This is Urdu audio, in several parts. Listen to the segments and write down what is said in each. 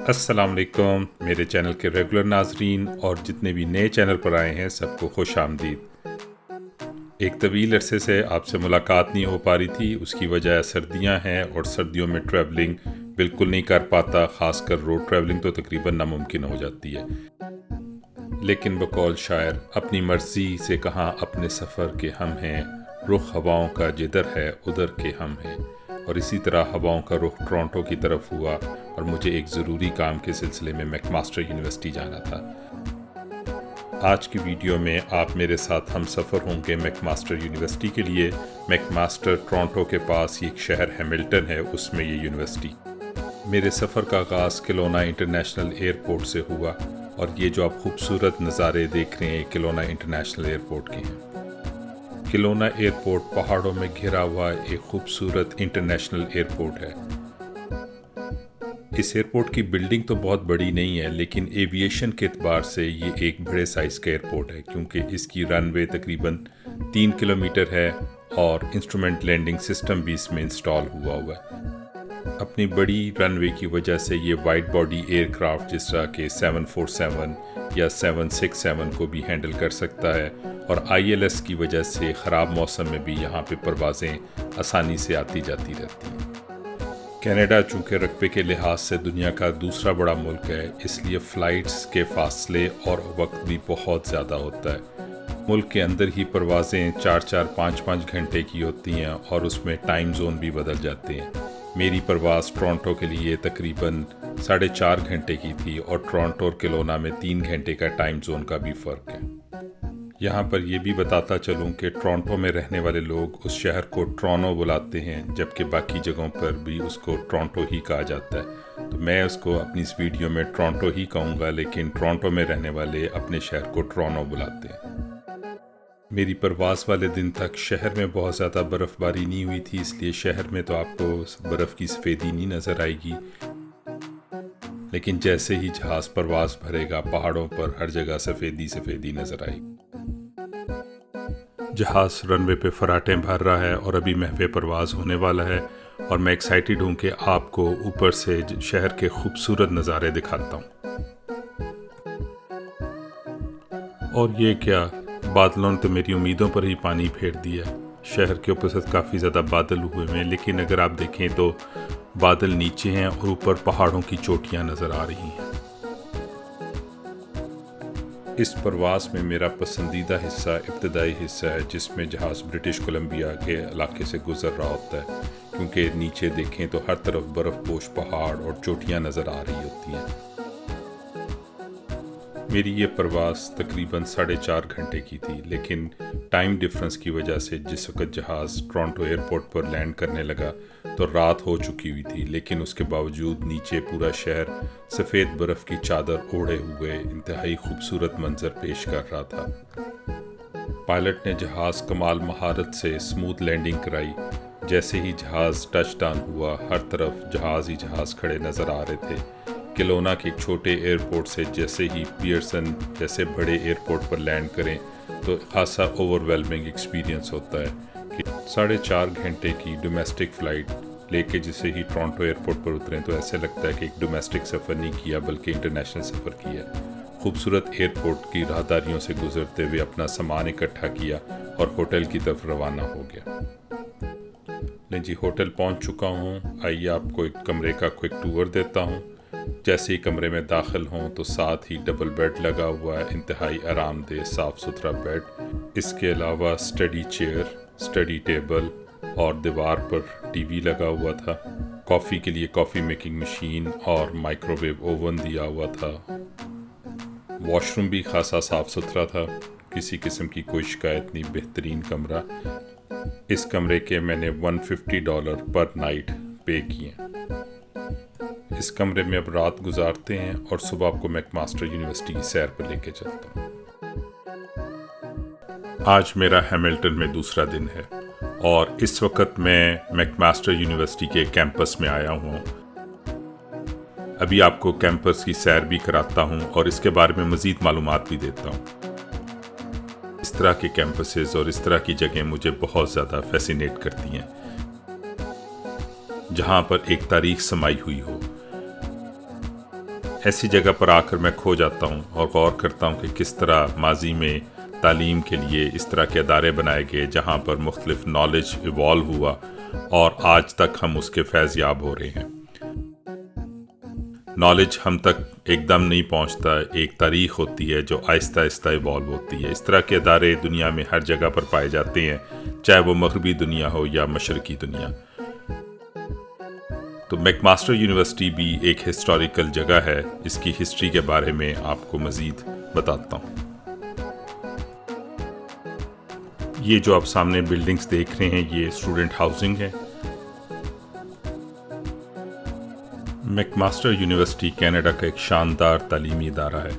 السلام علیکم میرے چینل کے ریگولر ناظرین اور جتنے بھی نئے چینل پر آئے ہیں سب کو خوش آمدید۔ ایک طویل عرصے سے آپ سے ملاقات نہیں ہو پا رہی تھی، اس کی وجہ سردیاں ہیں اور سردیوں میں ٹریولنگ بالکل نہیں کر پاتا، خاص کر روڈ ٹریولنگ تو تقریباً ناممکن ہو جاتی ہے۔ لیکن بقول شاعر اپنی مرضی سے کہاں اپنے سفر کے ہم ہیں، رخ ہواؤں کا جدھر ہے ادھر کے ہم ہیں۔ اور اسی طرح ہواؤں کا رخ ٹورنٹو کی طرف ہوا اور مجھے ایک ضروری کام کے سلسلے میں میک ماسٹر یونیورسٹی جانا تھا۔ آج کی ویڈیو میں آپ میرے ساتھ ہم سفر ہوں گے میک ماسٹر یونیورسٹی کے لیے۔ میک ماسٹر ٹورنٹو کے پاس ایک شہر ہیملٹن ہے، اس میں یہ یونیورسٹی۔ میرے سفر کا آغاز کیلونا انٹرنیشنل ایئرپورٹ سے ہوا اور یہ جو آپ خوبصورت نظارے دیکھ رہے ہیں کیلونا انٹرنیشنل ایئرپورٹ کے ہیں۔ کیلونا ایئرپورٹ پہاڑوں میں گھرا ہوا ایک خوبصورت انٹرنیشنل ایئرپورٹ ہے۔ اس ایئرپورٹ کی بلڈنگ تو بہت بڑی نہیں ہے، لیکن ایوییشن کے اعتبار سے یہ ایک بڑے سائز کا ایئرپورٹ ہے، کیونکہ اس کی رن وے تقریباً 3 کلومیٹر ہے اور انسٹرومنٹ لینڈنگ سسٹم بھی اس میں انسٹال ہوا ہے۔ اپنی بڑی رن وے کی وجہ سے یہ وائڈ باڈی ایئر کرافٹ جس طرح کہ 747 یا 767 کو بھی ہینڈل کر سکتا ہے، اور ILS کی وجہ سے خراب موسم میں بھی یہاں پہ پروازیں آسانی سے آتی جاتی رہتی ہیں۔ کینیڈا چونکہ رقبے کے لحاظ سے دنیا کا دوسرا بڑا ملک ہے، اس لیے فلائٹس کے فاصلے اور وقت بھی بہت زیادہ ہوتا ہے۔ ملک کے اندر ہی پروازیں 4-4 5-5 گھنٹے کی ہوتی ہیں اور اس میں ٹائم زون بھی بدل جاتے ہیں۔ میری پرواز ٹورنٹو کے لیے تقریباً 4.5 گھنٹے کی تھی اور ٹورنٹو اور کیلونا میں 3 گھنٹے کا ٹائم زون کا بھی فرق ہے۔ یہاں پر یہ بھی بتاتا چلوں کہ ٹورنٹو میں رہنے والے لوگ اس شہر کو ٹرونو بلاتے ہیں، جبکہ باقی جگہوں پر بھی اس کو ٹورنٹو ہی کہا جاتا ہے۔ تو میں اس کو اپنی اس ویڈیو میں ٹورنٹو ہی کہوں گا، لیکن ٹورنٹو میں رہنے والے اپنے شہر کو ٹرونو بلاتے ہیں۔ میری پرواز والے دن تک شہر میں بہت زیادہ برف باری نہیں ہوئی تھی، اس لیے شہر میں تو آپ کو برف کی سفیدی نہیں نظر آئے گی، لیکن جیسے ہی جہاز پرواز بھرے گا پہاڑوں پر ہر جگہ سفیدی نظر آئے گی۔ جہاز رن وے پہ فراٹیں بھر رہا ہے اور ابھی محو پرواز ہونے والا ہے، اور میں ایکسائٹیڈ ہوں کہ آپ کو اوپر سے شہر کے خوبصورت نظارے دکھاتا ہوں۔ اور یہ کیا، بادلوں نے تو میری امیدوں پر ہی پانی پھیر دیا۔ شہر کے اوپر سے کافی زیادہ بادل ہوئے ہیں، لیکن اگر آپ دیکھیں تو بادل نیچے ہیں اور اوپر پہاڑوں کی چوٹیاں نظر آ رہی ہیں۔ اس پرواز میں میرا پسندیدہ حصہ ابتدائی حصہ ہے، جس میں جہاز برٹش کولمبیا کے علاقے سے گزر رہا ہوتا ہے، کیونکہ نیچے دیکھیں تو ہر طرف برف پوش پہاڑ اور چوٹیاں نظر آ رہی ہوتی ہیں۔ میری یہ پرواز تقریباً 4.5 گھنٹے کی تھی، لیکن ٹائم ڈفرنس کی وجہ سے جس وقت جہاز ٹورنٹو ایئرپورٹ پر لینڈ کرنے لگا تو رات ہو چکی ہوئی تھی، لیکن اس کے باوجود نیچے پورا شہر سفید برف کی چادر اوڑھے ہوئے انتہائی خوبصورت منظر پیش کر رہا تھا۔ پائلٹ نے جہاز کمال مہارت سے اسموتھ لینڈنگ کرائی۔ جیسے ہی جہاز ٹچ ڈاؤن ہوا ہر طرف جہاز ہی جہاز کھڑے نظر آ رہے تھے۔ کیلونا کے ایک چھوٹے ایئرپورٹ سے جیسے ہی پیئرسن جیسے بڑے ایئرپورٹ پر لینڈ کریں تو خاصا اوور ویلمنگ ایکسپیرینس ہوتا ہے کہ 4.5 گھنٹے کی ڈومیسٹک فلائٹ لے کے جسے ہی ٹورنٹو ایئرپورٹ پر اتریں تو ایسے لگتا ہے کہ ایک ڈومیسٹک سفر نہیں کیا بلکہ انٹرنیشنل سفر کیا۔ خوبصورت ایئرپورٹ کی راہداریوں سے گزرتے ہوئے اپنا سامان اکٹھا کیا اور ہوٹل کی طرف روانہ ہو گیا۔ نہیں جی، ہوٹل پہنچ چکا ہوں، آئیے آپ کو ایک کمرے کا کوئک ٹور دیتا ہوں۔ جیسے ہی کمرے میں داخل ہوں تو ساتھ ہی ڈبل بیڈ لگا ہوا ہے، انتہائی آرام دہ صاف ستھرا بیڈ۔ اس کے علاوہ اسٹڈی چیئر، اسٹڈی ٹیبل اور دیوار پر ٹی وی لگا ہوا تھا۔ کافی کے لیے کافی میکنگ مشین اور مائکرو ویو اوون دیا ہوا تھا۔ واش روم بھی خاصا صاف ستھرا تھا، کسی قسم کی کوئی شکایت نہیں، بہترین کمرہ۔ اس کمرے کے میں نے $150 پر نائٹ پے کیے۔ اس کمرے میں اب رات گزارتے ہیں اور صبح آپ کو میک ماسٹر یونیورسٹی کی سیر پر لے کے چلتا ہوں۔ آج میرا ہیملٹن میں دوسرا دن ہے اور اس وقت میں میک ماسٹر یونیورسٹی کے کیمپس میں آیا ہوں۔ ابھی آپ کو کیمپس کی سیر بھی کراتا ہوں اور اس کے بارے میں مزید معلومات بھی دیتا ہوں۔ اس طرح کے کیمپسز اور اس طرح کی جگہیں مجھے بہت زیادہ فیسینیٹ کرتی ہیں، جہاں پر ایک تاریخ سمائی ہوئی ہو۔ ایسی جگہ پر آ کر میں کھو جاتا ہوں اور غور کرتا ہوں کہ کس طرح ماضی میں تعلیم کے لیے اس طرح کے ادارے بنائے گئے جہاں پر مختلف نالج ایوالو ہوا اور آج تک ہم اس کے فیض یاب ہو رہے ہیں۔ نالج ہم تک ایک دم نہیں پہنچتا، ایک تاریخ ہوتی ہے جو آہستہ آہستہ ایوالو ہوتی ہے۔ اس طرح کے ادارے دنیا میں ہر جگہ پر پائے جاتے ہیں، چاہے وہ مغربی دنیا ہو یا مشرقی دنیا۔ تو میک ماسٹر یونیورسٹی بھی ایک ہسٹوریکل جگہ ہے، اس کی ہسٹری کے بارے میں آپ کو مزید بتاتا ہوں۔ یہ جو آپ سامنے بلڈنگز دیکھ رہے ہیں یہ اسٹوڈنٹ ہاؤسنگ ہے۔ میک ماسٹر یونیورسٹی کینیڈا کا ایک شاندار تعلیمی ادارہ ہے۔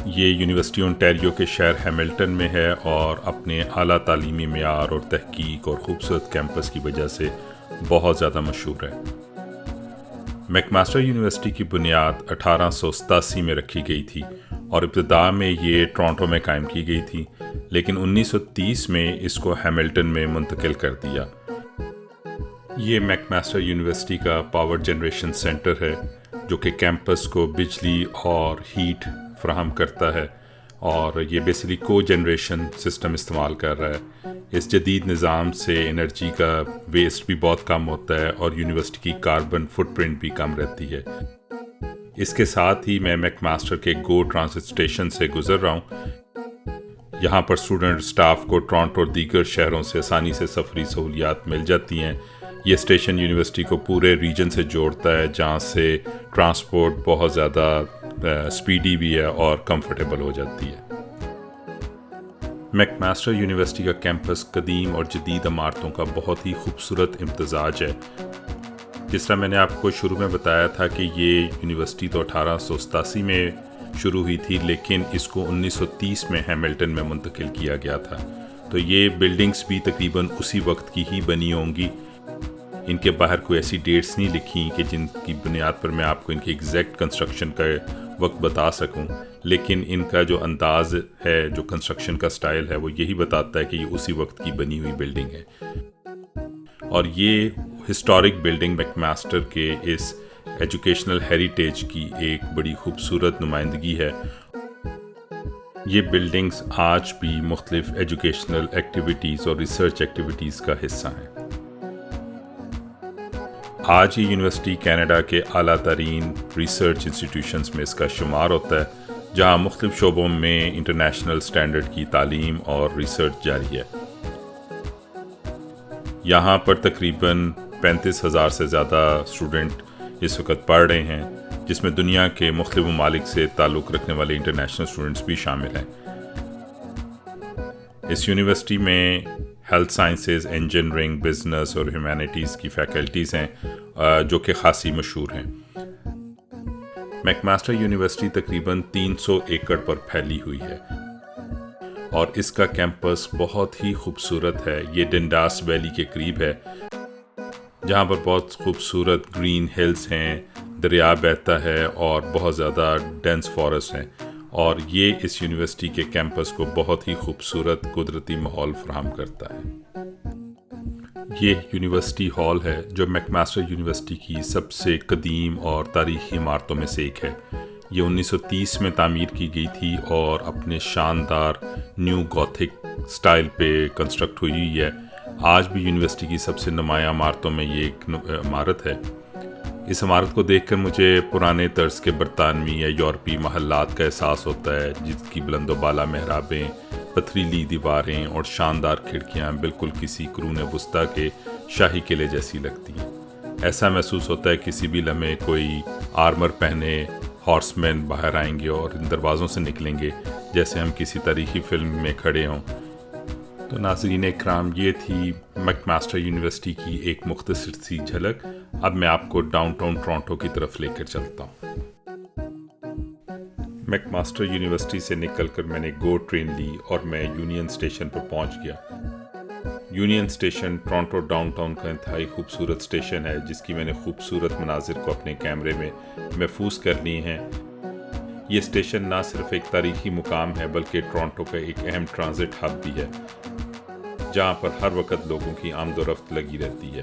یہ یونیورسٹی اونٹیریو کے شہر ہیملٹن میں ہے اور اپنے اعلیٰ تعلیمی معیار اور تحقیق اور خوبصورت کیمپس کی وجہ سے بہت زیادہ مشہور ہے۔ میک ماسٹر یونیورسٹی کی بنیاد 1887 میں رکھی گئی تھی اور ابتداء میں یہ ٹورانٹو میں قائم کی گئی تھی، لیکن 1930 میں اس کو ہیملٹن میں منتقل کر دیا۔ یہ میک ماسٹر یونیورسٹی کا پاور جنریشن سینٹر ہے جو کہ کیمپس کو بجلی اور ہیٹ فراہم کرتا ہے، اور یہ بیسیکلی کو جنریشن سسٹم استعمال کر رہا ہے۔ اس جدید نظام سے انرجی کا ویسٹ بھی بہت کم ہوتا ہے اور یونیورسٹی کی کاربن فٹ پرنٹ بھی کم رہتی ہے۔ اس کے ساتھ ہی میں میک ماسٹر کے گو ٹرانزٹ اسٹیشن سے گزر رہا ہوں۔ یہاں پر اسٹوڈنٹ اسٹاف کو ٹورانٹو اور دیگر شہروں سے آسانی سے سفری سہولیات مل جاتی ہیں۔ یہ اسٹیشن یونیورسٹی کو پورے ریجن سے جوڑتا ہے جہاں سے ٹرانسپورٹ بہت زیادہ سپیڈی بھی ہے اور کمفرٹیبل ہو جاتی ہے۔ میک ماسٹر یونیورسٹی کا کیمپس قدیم اور جدید عمارتوں کا بہت ہی خوبصورت امتزاج ہے۔ جس طرح میں نے آپ کو شروع میں بتایا تھا کہ یہ یونیورسٹی تو 1887 میں شروع ہوئی تھی، لیکن اس کو 1930 میں ہیملٹن میں منتقل کیا گیا تھا۔ تو یہ بلڈنگز بھی تقریباً اسی وقت کی ہی بنی ہوں گی۔ ان کے باہر کوئی ایسی ڈیٹس نہیں لکھی کہ جن کی بنیاد پر میں آپ کو ان کی ایگزیکٹ کنسٹرکشن کا وقت بتا سکوں، لیکن ان کا جو انداز ہے، جو کنسٹرکشن کا سٹائل ہے، وہ یہی بتاتا ہے کہ یہ اسی وقت کی بنی ہوئی بلڈنگ ہے۔ اور یہ ہسٹورک بلڈنگ میک ماسٹر کے اس ایجوکیشنل ہیریٹیج کی ایک بڑی خوبصورت نمائندگی ہے۔ یہ بلڈنگز آج بھی مختلف ایجوکیشنل ایکٹیویٹیز اور ریسرچ ایکٹیویٹیز کا حصہ ہیں۔ آج یہ یونیورسٹی کینیڈا کے اعلیٰ ترین ریسرچ انسٹیٹیوشنز میں اس کا شمار ہوتا ہے، جہاں مختلف شعبوں میں انٹرنیشنل سٹینڈرڈ کی تعلیم اور ریسرچ جاری ہے۔ یہاں پر تقریباً 35,000 سے زیادہ اسٹوڈنٹ اس وقت پڑھ رہے ہیں، جس میں دنیا کے مختلف ممالک سے تعلق رکھنے والے انٹرنیشنل اسٹوڈنٹس بھی شامل ہیں۔ اس یونیورسٹی میں ہیلتھ سائنسز، انجینئرنگ، بزنس اور ہیومینٹیز کی فیکلٹیز ہیں جو کہ خاصی مشہور ہیں۔ میک ماسٹر یونیورسٹی تقریباً 300 ایکڑ پر پھیلی ہوئی ہے اور اس کا کیمپس بہت ہی خوبصورت ہے۔ یہ ڈنڈاس ویلی کے قریب ہے جہاں پر بہت خوبصورت گرین ہلز ہیں، دریا بہتا ہے اور بہت زیادہ ڈینس فارسٹ ہیں، اور یہ اس یونیورسٹی کے کیمپس کو بہت ہی خوبصورت قدرتی ماحول فراہم کرتا ہے۔ یہ یونیورسٹی ہال ہے جو میک ماسٹر یونیورسٹی کی سب سے قدیم اور تاریخی عمارتوں میں سے ایک ہے۔ یہ 1930 میں تعمیر کی گئی تھی اور اپنے شاندار نیو گوتھک سٹائل پہ کنسٹرکٹ ہوئی ہے۔ آج بھی یونیورسٹی کی سب سے نمایاں عمارتوں میں یہ ایک عمارت ہے۔ اس عمارت کو دیکھ کر مجھے پرانے طرز کے برطانوی یا یورپی محلات کا احساس ہوتا ہے، جس کی بلند و بالا محرابیں، پتھریلی دیواریں اور شاندار کھڑکیاں بالکل کسی قرون وسطیٰ کے شاہی قلعے جیسی لگتی ہیں۔ ایسا محسوس ہوتا ہے کسی بھی لمحے کوئی آرمر پہنے ہارس مین باہر آئیں گے اور ان دروازوں سے نکلیں گے، جیسے ہم کسی تاریخی فلم میں کھڑے ہوں۔ تو ناظرین اکرام، یہ تھی میک ماسٹر یونیورسٹی کی ایک مختصر سی جھلک۔ اب میں آپ کو ڈاؤن ٹاؤن ٹورانٹو کی طرف لے کر چلتا ہوں۔ میک ماسٹر یونیورسٹی سے نکل کر میں نے گو ٹرین لی اور میں یونین اسٹیشن پر پہنچ گیا۔ Union station Toronto down town کا انتہائی خوبصورت اسٹیشن ہے، جس کی میں نے خوبصورت مناظر کو اپنے کیمرے میں محفوظ کر لی ہیں۔ یہ اسٹیشن نہ صرف ایک تاریخی مقام ہے بلکہ ٹورانٹو کا ایک اہم ٹرانزٹ ہب بھی ہے، جہاں پر ہر وقت لوگوں کی آمد و رفت لگی رہتی ہے۔